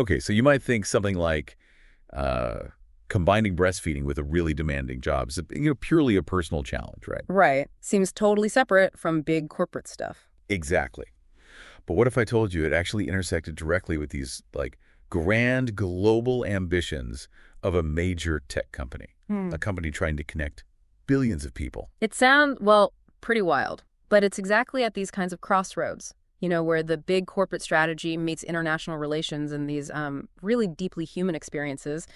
Okay, so you might think something like combining breastfeeding with a really demanding job is, purely a personal challenge, right? Right. Seems totally separate from big corporate stuff. Exactly. But what if I told you it actually intersected directly with these, like, grand global ambitions of a major tech company, a company trying to connect billions of people? It sounds, well, pretty wild. But it's exactly at these kinds of crossroads, where the big corporate strategy meets international relations and these really deeply human experiences.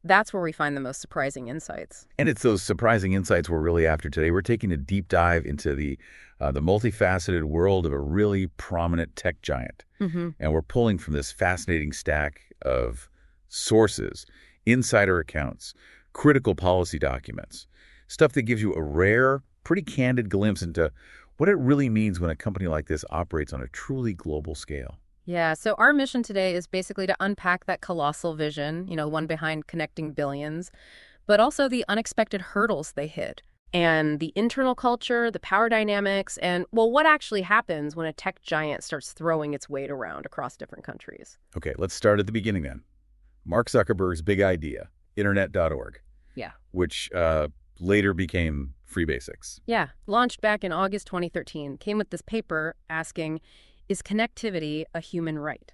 That's where we find the most surprising insights. And it's those surprising insights we're really after today. We're taking a deep dive into the multifaceted world of a really prominent tech giant. And we're pulling from this fascinating stack of sources, insider accounts, critical policy documents, stuff that gives you a rare, pretty candid glimpse into what it really means when a company like this operates on a truly global scale. Yeah, so our mission today is basically to unpack that colossal vision, one behind connecting billions, but also the unexpected hurdles they hit, and the internal culture, the power dynamics, and, well, what actually happens when a tech giant starts throwing its weight around across different countries. Okay, let's start at the beginning then. Mark Zuckerberg's big idea, Internet.org. Yeah. Which later became Free Basics. Yeah, launched back in August 2013, came with this paper asking, is connectivity a human right?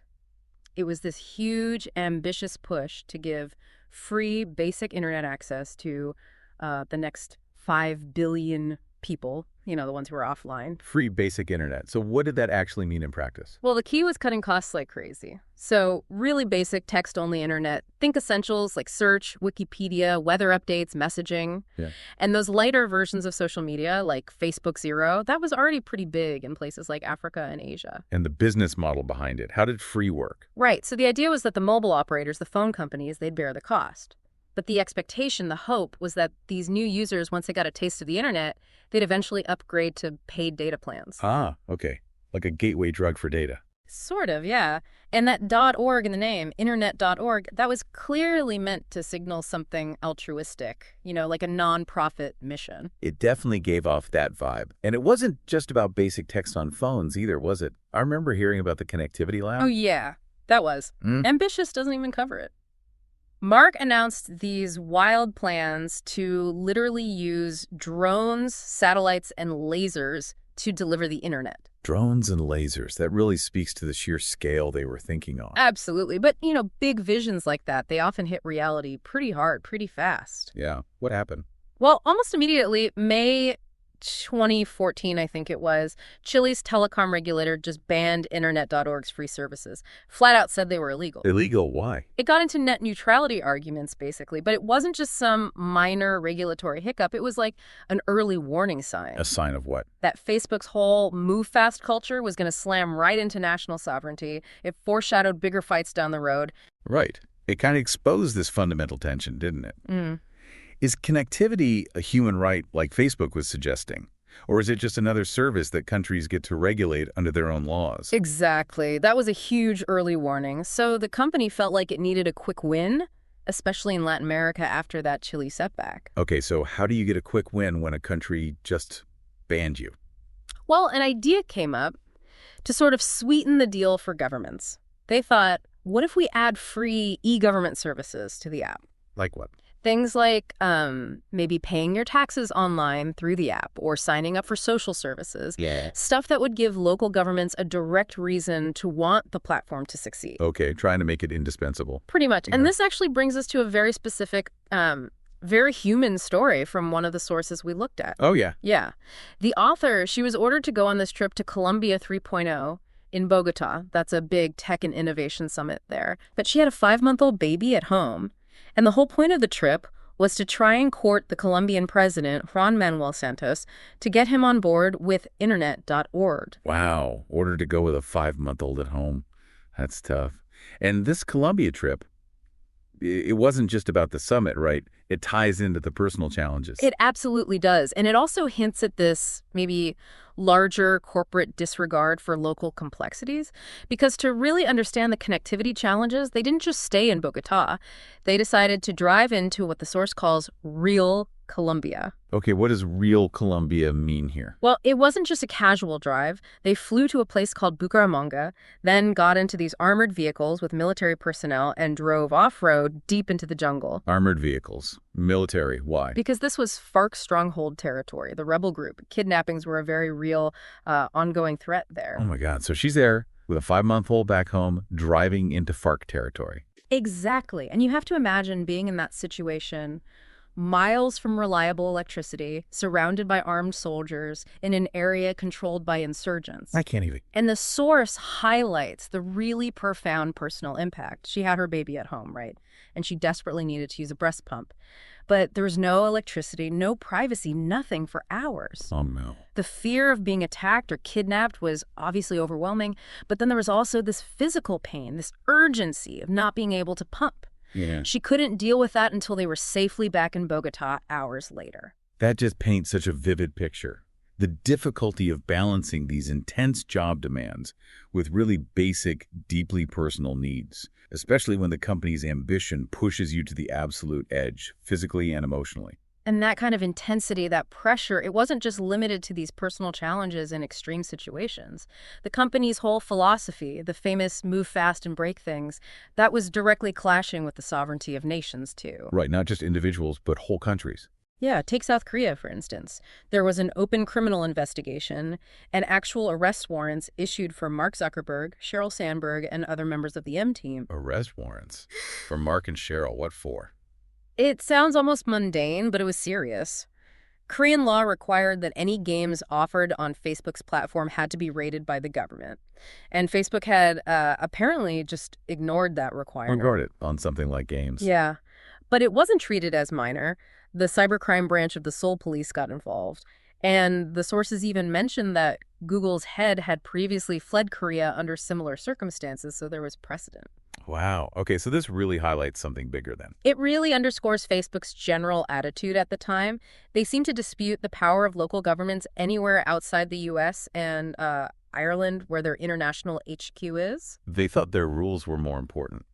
It was this huge, ambitious push to give free, basic internet access to the next 5 billion people, the ones who are offline. Free basic internet. So what did that actually mean in practice? Well, the key was cutting costs like crazy. So really basic text-only internet. Think essentials like search, Wikipedia, weather updates, messaging. Yeah. And those lighter versions of social media like Facebook Zero, that was already pretty big in places like Africa and Asia. And the business model behind it. How did free work? Right. So the idea was that the mobile operators, the phone companies, they'd bear the cost. But the expectation, the hope, was that these new users, once they got a taste of the internet, they'd eventually upgrade to paid data plans. Ah, okay. Like a gateway drug for data. Sort of, yeah. And that .org in the name, internet.org, that was clearly meant to signal something altruistic, like a nonprofit mission. It definitely gave off that vibe. And it wasn't just about basic text on phones either, was it? I remember hearing about the connectivity lab. Oh, yeah, that was. Ambitious doesn't even cover it. Mark announced these wild plans to literally use drones, satellites, and lasers to deliver the internet. Drones and lasers. That really speaks to the sheer scale they were thinking on. Absolutely. But, big visions like that, they often hit reality pretty hard, pretty fast. Yeah. What happened? Well, almost immediately, May 2014, I think it was, Chile's telecom regulator just banned Internet.org's free services. Flat out said they were illegal. Illegal? Why? It got into net neutrality arguments, basically, but it wasn't just some minor regulatory hiccup. It was like an early warning sign. A sign of what? That Facebook's whole move fast culture was going to slam right into national sovereignty. It foreshadowed bigger fights down the road. Right. It kind of exposed this fundamental tension, didn't it? Is connectivity a human right like Facebook was suggesting? Or is it just another service that countries get to regulate under their own laws? Exactly. That was a huge early warning. So the company felt like it needed a quick win, especially in Latin America after that Chile setback. Okay, so how do you get a quick win when a country just banned you? Well, an idea came up to sort of sweeten the deal for governments. They thought, what if we add free e-government services to the app? Like what? Things like maybe paying your taxes online through the app or signing up for social services. Yeah. Stuff that would give local governments a direct reason to want the platform to succeed. Okay, trying to make it indispensable. Pretty much. And this actually brings us to a very specific, very human story from one of the sources we looked at. Oh, yeah. Yeah. The author, she was ordered to go on this trip to Colombia 3.0 in Bogota. That's a big tech and innovation summit there. But she had a 5-month-old baby at home. And the whole point of the trip was to try and court the Colombian president, Juan Manuel Santos, to get him on board with Internet.org. Wow. Ordered to go with a 5-month-old at home. That's tough. And this Colombia trip, it wasn't just about the summit, right? It ties into the personal challenges. It absolutely does. And it also hints at this maybe larger corporate disregard for local complexities. Because to really understand the connectivity challenges, they didn't just stay in Bogota. They decided to drive into what the source calls real Colombia. Okay, what does real Colombia mean here? Well, it wasn't just a casual drive. They flew to a place called Bucaramanga, then got into these armored vehicles with military personnel and drove off-road deep into the jungle. Armored vehicles. Military. Why? Because this was FARC stronghold territory, the rebel group. Kidnappings were a very real, ongoing threat there. Oh my God. So she's there with a 5-month-old back home driving into FARC territory. Exactly. And you have to imagine being in that situation, miles from reliable electricity, surrounded by armed soldiers, in an area controlled by insurgents. I can't even. And the source highlights the really profound personal impact. She had her baby at home, right? And she desperately needed to use a breast pump. But there was no electricity, no privacy, nothing for hours. Oh, no. The fear of being attacked or kidnapped was obviously overwhelming, but then there was also this physical pain, this urgency of not being able to pump. Yeah. She couldn't deal with that until they were safely back in Bogota hours later. That just paints such a vivid picture. The difficulty of balancing these intense job demands with really basic, deeply personal needs, especially when the company's ambition pushes you to the absolute edge, physically and emotionally. And that kind of intensity, that pressure, it wasn't just limited to these personal challenges in extreme situations. The company's whole philosophy, the famous move fast and break things, that was directly clashing with the sovereignty of nations, too. Right, not just individuals, but whole countries. Yeah, take South Korea, for instance. There was an open criminal investigation and actual arrest warrants issued for Mark Zuckerberg, Sheryl Sandberg, and other members of the M team. Arrest warrants? For Mark and Sheryl, what for? It sounds almost mundane, but it was serious. Korean law required that any games offered on Facebook's platform had to be rated by the government. And Facebook had apparently just ignored that requirement. Ignored it on something like games. Yeah, but it wasn't treated as minor. The cybercrime branch of the Seoul police got involved. And the sources even mentioned that Google's head had previously fled Korea under similar circumstances, so there was precedent. Wow. Okay, so this really highlights something bigger then. It really underscores Facebook's general attitude at the time. They seem to dispute the power of local governments anywhere outside the U.S. and Ireland, where their international HQ is. They thought their rules were more important.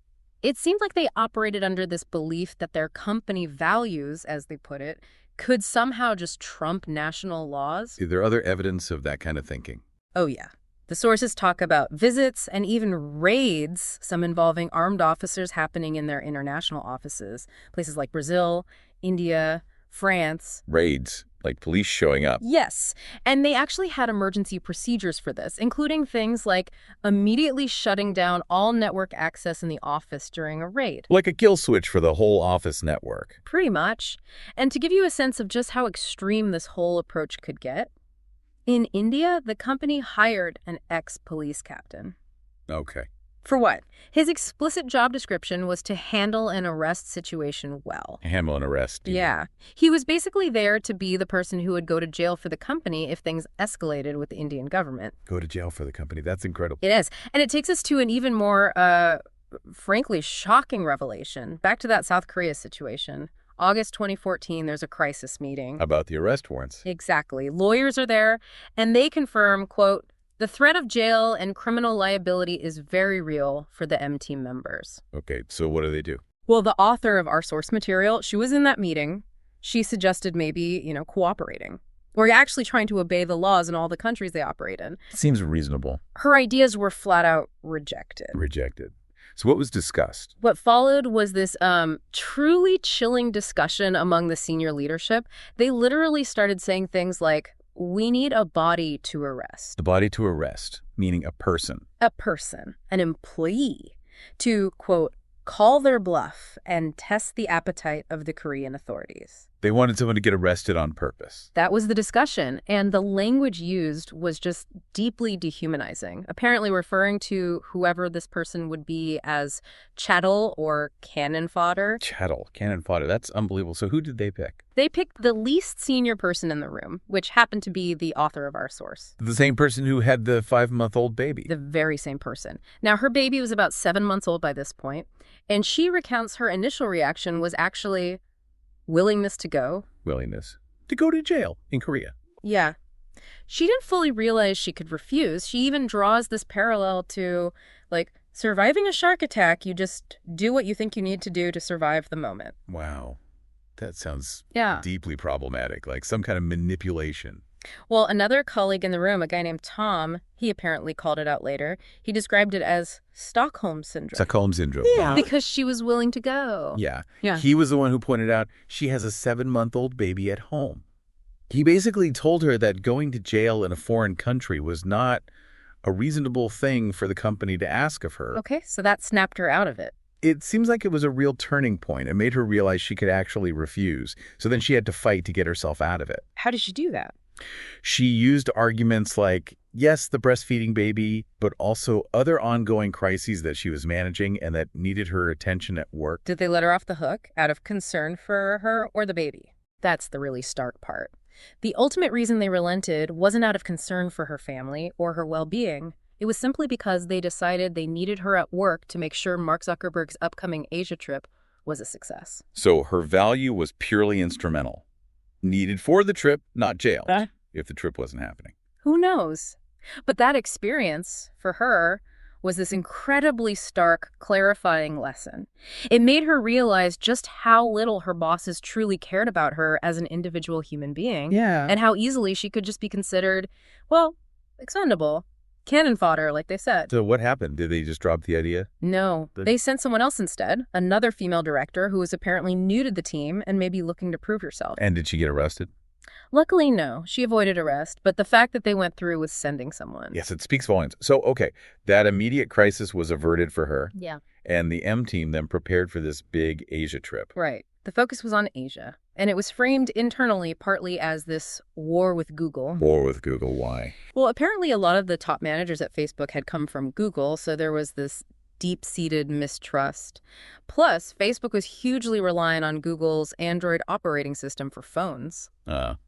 It seemed like they operated under this belief that their company values, as they put it, could somehow just trump national laws. Is there other evidence of that kind of thinking? Oh, yeah. The sources talk about visits and even raids, some involving armed officers happening in their international offices, places like Brazil, India, France. Raids, like police showing up. Yes, and they actually had emergency procedures for this, including things like immediately shutting down all network access in the office during a raid. Like a kill switch for the whole office network. Pretty much. And to give you a sense of just how extreme this whole approach could get, in India, the company hired an ex-police captain. Okay. For what? His explicit job description was to handle an arrest situation well. Handle an arrest. Yeah. He was basically there to be the person who would go to jail for the company if things escalated with the Indian government. Go to jail for the company. That's incredible. It is. And it takes us to an even more, frankly, shocking revelation. Back to that South Korea situation. August 2014, there's a crisis meeting. About the arrest warrants. Exactly. Lawyers are there, and they confirm, quote, the threat of jail and criminal liability is very real for the M team members. Okay, so what do they do? Well, the author of our source material, she was in that meeting. She suggested maybe, cooperating. Or actually trying to obey the laws in all the countries they operate in. Seems reasonable. Her ideas were flat out rejected. Rejected. So what was discussed? What followed was this truly chilling discussion among the senior leadership. They literally started saying things like, we need a body to arrest. The body to arrest, meaning a person. A person, an employee, to, quote, call their bluff and test the appetite of the Korean authorities. They wanted someone to get arrested on purpose. That was the discussion, and the language used was just deeply dehumanizing, apparently referring to whoever this person would be as chattel or cannon fodder. Chattel, cannon fodder. That's unbelievable. So who did they pick? They picked the least senior person in the room, which happened to be the author of our source. The same person who had the 5-month-old baby. The very same person. Now, her baby was about 7 months old by this point, and she recounts her initial reaction was actually willingness to go. Willingness to go to jail in Korea. Yeah. She didn't fully realize she could refuse. She even draws this parallel to, surviving a shark attack. You just do what you think you need to do to survive the moment. Wow. That sounds Yeah. deeply problematic, like some kind of manipulation. Well, another colleague in the room, a guy named Tom, he apparently called it out later. He described it as Stockholm Syndrome. Stockholm Syndrome. Yeah. Because she was willing to go. Yeah. Yeah. He was the one who pointed out she has a 7-month-old baby at home. He basically told her that going to jail in a foreign country was not a reasonable thing for the company to ask of her. Okay, so that snapped her out of it. It seems like it was a real turning point. It made her realize she could actually refuse. So then she had to fight to get herself out of it. How did she do that? She used arguments like, yes, the breastfeeding baby, but also other ongoing crises that she was managing and that needed her attention at work. Did they let her off the hook out of concern for her or the baby? That's the really stark part. The ultimate reason they relented wasn't out of concern for her family or her well-being. It was simply because they decided they needed her at work to make sure Mark Zuckerberg's upcoming Asia trip was a success. So her value was purely instrumental. Needed for the trip, not jailed, if the trip wasn't happening. Who knows? But that experience, for her, was this incredibly stark, clarifying lesson. It made her realize just how little her bosses truly cared about her as an individual human being. Yeah. And how easily she could just be considered, well, expendable. Cannon fodder, like they said. So what happened? Did they just drop the idea? No. They sent someone else instead, another female director who was apparently new to the team and maybe looking to prove herself. And did she get arrested? Luckily, no. She avoided arrest, but the fact that they went through with sending someone. Yes, it speaks volumes. So, okay, that immediate crisis was averted for her. Yeah. And the M team then prepared for this big Asia trip. Right. The focus was on Asia, and it was framed internally partly as this war with Google. War with Google, why? Well, apparently a lot of the top managers at Facebook had come from Google, so there was this deep-seated mistrust. Plus, Facebook was hugely reliant on Google's Android operating system for phones.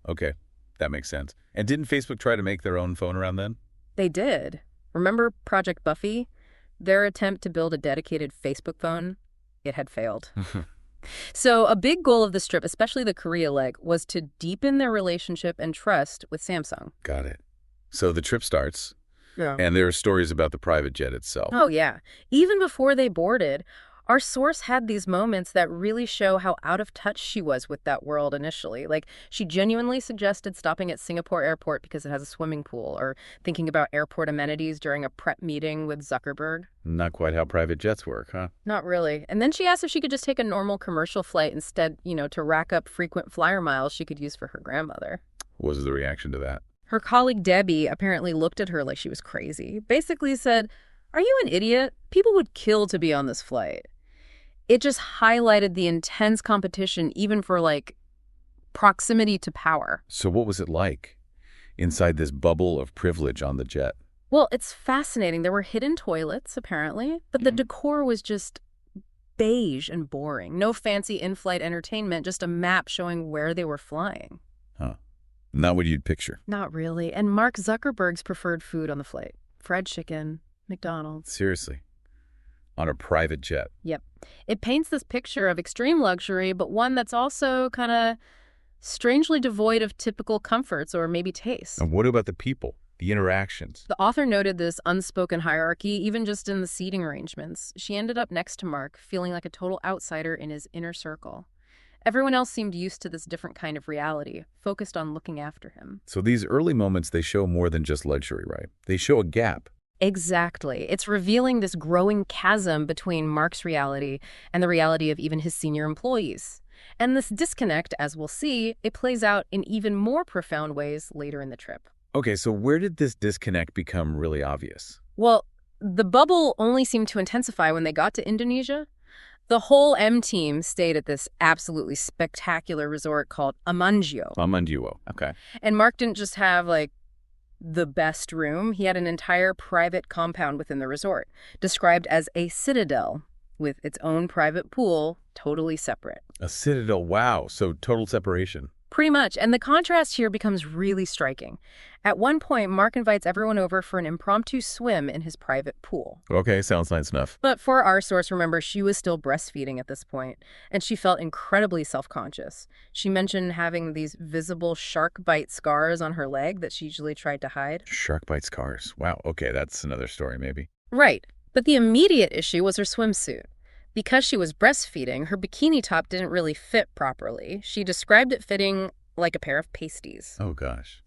Okay. That makes sense. And didn't Facebook try to make their own phone around then? They did. Remember Project Buffy? Their attempt to build a dedicated Facebook phone? It had failed. So a big goal of this trip, especially the Korea leg, was to deepen their relationship and trust with Samsung. Got it. So the trip starts. Yeah. And there are stories about the private jet itself. Oh, yeah. Even before they boarded, our source had these moments that really show how out of touch she was with that world initially. Like, she genuinely suggested stopping at Singapore airport because it has a swimming pool, or thinking about airport amenities during a prep meeting with Zuckerberg. Not quite how private jets work, huh? Not really. And then she asked if she could just take a normal commercial flight instead, to rack up frequent flyer miles she could use for her grandmother. What was the reaction to that? Her colleague Debbie apparently looked at her like she was crazy. Basically said, "Are you an idiot? People would kill to be on this flight." It just highlighted the intense competition even for, proximity to power. So what was it like inside this bubble of privilege on the jet? Well, it's fascinating. There were hidden toilets, apparently, but the decor was just beige and boring. No fancy in-flight entertainment, just a map showing where they were flying. Huh. Not what you'd picture. Not really. And Mark Zuckerberg's preferred food on the flight. Fried chicken, McDonald's. Seriously. On a private jet. Yep. It paints this picture of extreme luxury, but one that's also kind of strangely devoid of typical comforts or maybe taste. And what about the people, the interactions? The author noted this unspoken hierarchy, even just in the seating arrangements. She ended up next to Mark, feeling like a total outsider in his inner circle. Everyone else seemed used to this different kind of reality, focused on looking after him. So these early moments, they show more than just luxury, right? They show a gap. Exactly. It's revealing this growing chasm between Mark's reality and the reality of even his senior employees. And this disconnect, as we'll see, it plays out in even more profound ways later in the trip. Okay, so where did this disconnect become really obvious? Well, the bubble only seemed to intensify when they got to Indonesia. The whole M team stayed at this absolutely spectacular resort called Amanjio. Amanjio, okay. And Mark didn't just have, the best room. He had an entire private compound within the resort, described as a citadel with its own private pool, totally separate. A citadel, wow. So total separation. Pretty much. And the contrast here becomes really striking. At one point, Mark invites everyone over for an impromptu swim in his private pool. Okay, sounds nice enough. But for our source, remember, she was still breastfeeding at this point, and she felt incredibly self-conscious. She mentioned having these visible shark bite scars on her leg that she usually tried to hide. Shark bite scars. Wow, okay, that's another story maybe. Right. But the immediate issue was her swimsuit. Because she was breastfeeding, her bikini top didn't really fit properly. She described it fitting like a pair of pasties. Oh, gosh.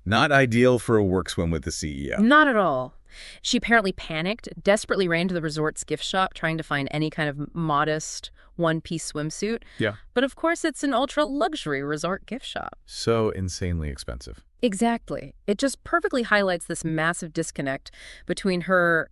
Not ideal for a work swim with the CEO. Not at all. She apparently panicked, desperately ran to the resort's gift shop trying to find any kind of modest one-piece swimsuit. Yeah. But of course, it's an ultra-luxury resort gift shop. So insanely expensive. Exactly. It just perfectly highlights this massive disconnect between her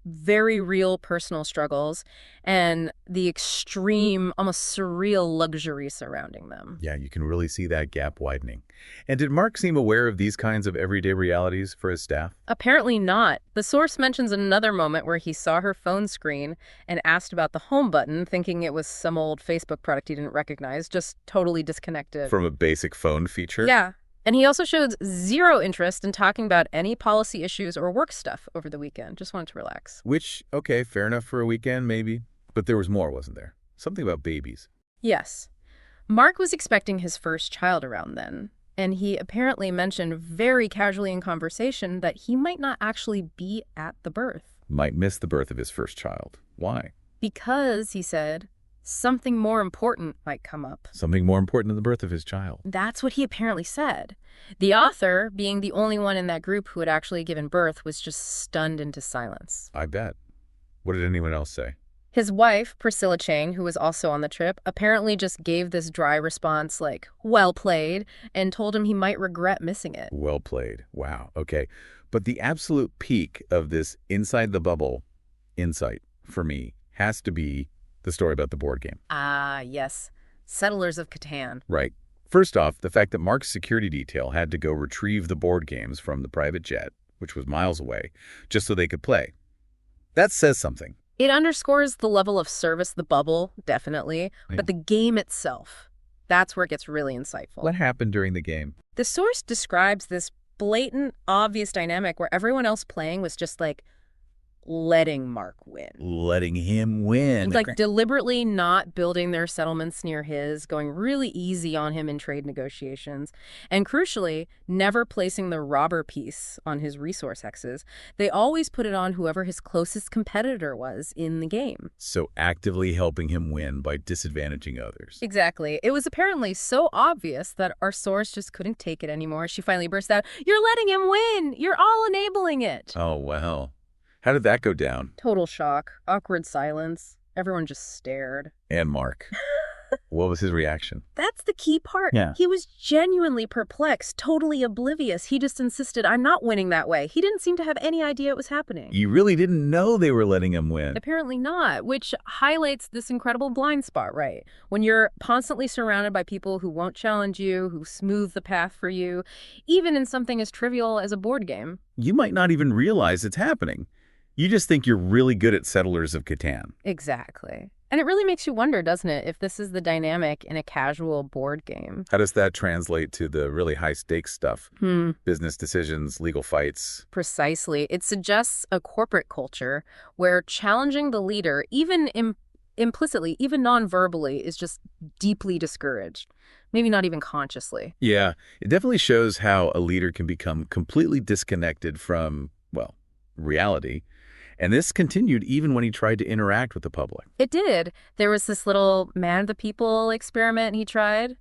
very real personal struggles and the extreme, almost surreal luxury surrounding them. Yeah, you can really see that gap widening. And did Mark seem aware of these kinds of everyday realities for his staff? Apparently not. The source mentions another moment where he saw her phone screen and asked about the home button, thinking it was some old Facebook product he didn't recognize, just totally disconnected. From a basic phone feature? Yeah. And he also showed zero interest in talking about any policy issues or work stuff over the weekend. Just wanted to relax. Which, okay, fair enough for a weekend, maybe. But there was more, wasn't there? Something about babies. Yes. Mark was expecting his first child around then, and he apparently mentioned very casually in conversation that he might not actually be at the birth. Might miss the birth of his first child. Why? Because, he said, something more important might come up. Something more important than the birth of his child. That's what he apparently said. The author, being the only one in that group who had actually given birth, was just stunned into silence. I bet. What did anyone else say? His wife, Priscilla Chang, who was also on the trip, apparently just gave this dry response like, well played, and told him he might regret missing it. Well played. Wow. Okay. But the absolute peak of this inside the bubble insight for me has to be the story about the board game. Ah, yes. Settlers of Catan. Right. First off, the fact that Mark's security detail had to go retrieve the board games from the private jet, which was miles away, just so they could play. That says something. It underscores the level of service, the bubble, definitely, but the game itself, that's where it gets really insightful. What happened during the game? The source describes this blatant, obvious dynamic where everyone else playing was just like letting Mark win. Letting him win. Like deliberately not building their settlements near his, going really easy on him in trade negotiations, and crucially, never placing the robber piece on his resource hexes. They always put it on whoever his closest competitor was in the game. So actively helping him win by disadvantaging others. Exactly. It was apparently so obvious that our source just couldn't take it anymore. She finally burst out, "You're letting him win! You're all enabling it!" Oh, well. How did that go down? Total shock. Awkward silence. Everyone just stared. And Mark. What was his reaction? That's the key part. Yeah. He was genuinely perplexed, totally oblivious. He just insisted, I'm not winning that way. He didn't seem to have any idea it was happening. You really didn't know they were letting him win. Apparently not, which highlights this incredible blind spot, right? When you're constantly surrounded by people who won't challenge you, who smooth the path for you, even in something as trivial as a board game. You might not even realize it's happening. You just think you're really good at Settlers of Catan. Exactly. And it really makes you wonder, doesn't it, if this is the dynamic in a casual board game. How does that translate to the really high-stakes stuff? Business decisions, legal fights. Precisely. It suggests a corporate culture where challenging the leader, even implicitly, even non-verbally, is just deeply discouraged. Maybe not even consciously. Yeah, it definitely shows how a leader can become completely disconnected from, well, reality. And this continued even when he tried to interact with the public. It did. There was this little man of the people experiment he tried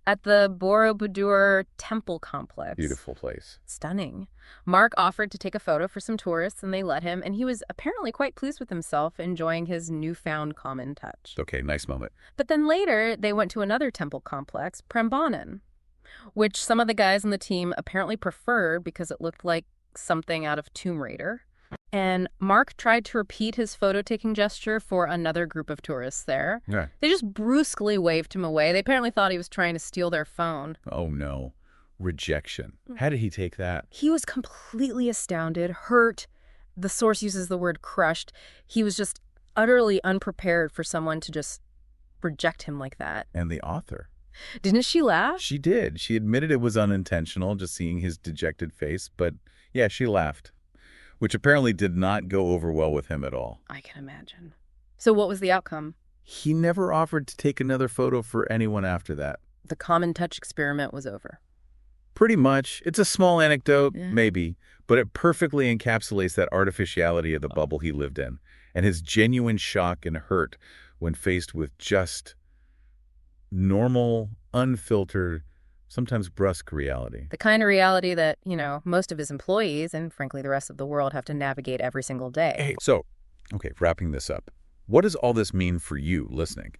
at the Borobudur temple complex. Beautiful place. Stunning. Mark offered to take a photo for some tourists, and they let him, and he was apparently quite pleased with himself, enjoying his newfound common touch. Okay, nice moment. But then later, they went to another temple complex, Prambanan, which some of the guys on the team apparently preferred because it looked like something out of Tomb Raider. And Mark tried to repeat his photo-taking gesture for another group of tourists there. Yeah. They just brusquely waved him away. They apparently thought he was trying to steal their phone. Oh, no. Rejection. How did he take that? He was completely astounded, hurt. The source uses the word crushed. He was just utterly unprepared for someone to just reject him like that. And the author? Didn't she laugh? She did. She admitted it was unintentional, just seeing his dejected face. But, yeah, she laughed. Which apparently did not go over well with him at all. I can imagine. So what was the outcome? He never offered to take another photo for anyone after that. The common touch experiment was over. Pretty much. It's a small anecdote, maybe, but it perfectly encapsulates that artificiality of the bubble he lived in and his genuine shock and hurt when faced with just normal, unfiltered, sometimes brusque reality. The kind of reality that, most of his employees and, frankly, the rest of the world have to navigate every single day. Hey, so, okay, wrapping this up, what does all this mean for you listening?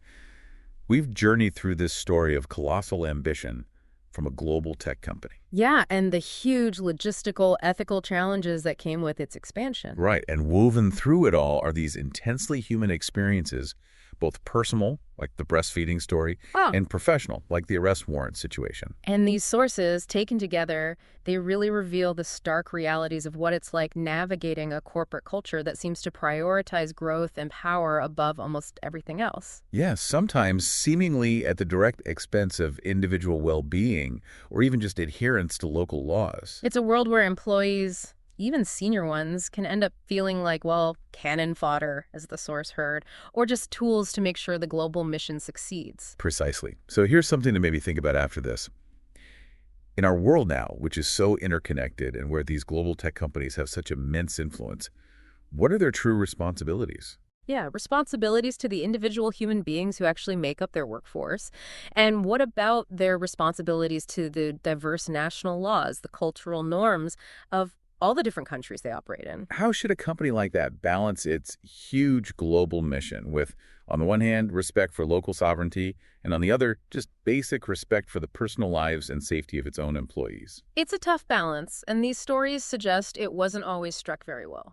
We've journeyed through this story of colossal ambition from a global tech company. Yeah, and the huge logistical, ethical challenges that came with its expansion. Right, and woven through it all are these intensely human experiences, both personal, like the breastfeeding story, and professional, like the arrest warrant situation. And these sources, taken together, they really reveal the stark realities of what it's like navigating a corporate culture that seems to prioritize growth and power above almost everything else. Yes, sometimes seemingly at the direct expense of individual well-being or even just adherence to local laws. It's a world where employees, even senior ones, can end up feeling like, well, cannon fodder, as the source heard, or just tools to make sure the global mission succeeds. Precisely. So here's something to maybe think about after this. In our world now, which is so interconnected and where these global tech companies have such immense influence, what are their true responsibilities? Yeah, responsibilities to the individual human beings who actually make up their workforce. And what about their responsibilities to the diverse national laws, the cultural norms of all the different countries they operate in? How should a company like that balance its huge global mission with, on the one hand, respect for local sovereignty, and on the other, just basic respect for the personal lives and safety of its own employees? It's a tough balance, and these stories suggest it wasn't always struck very well.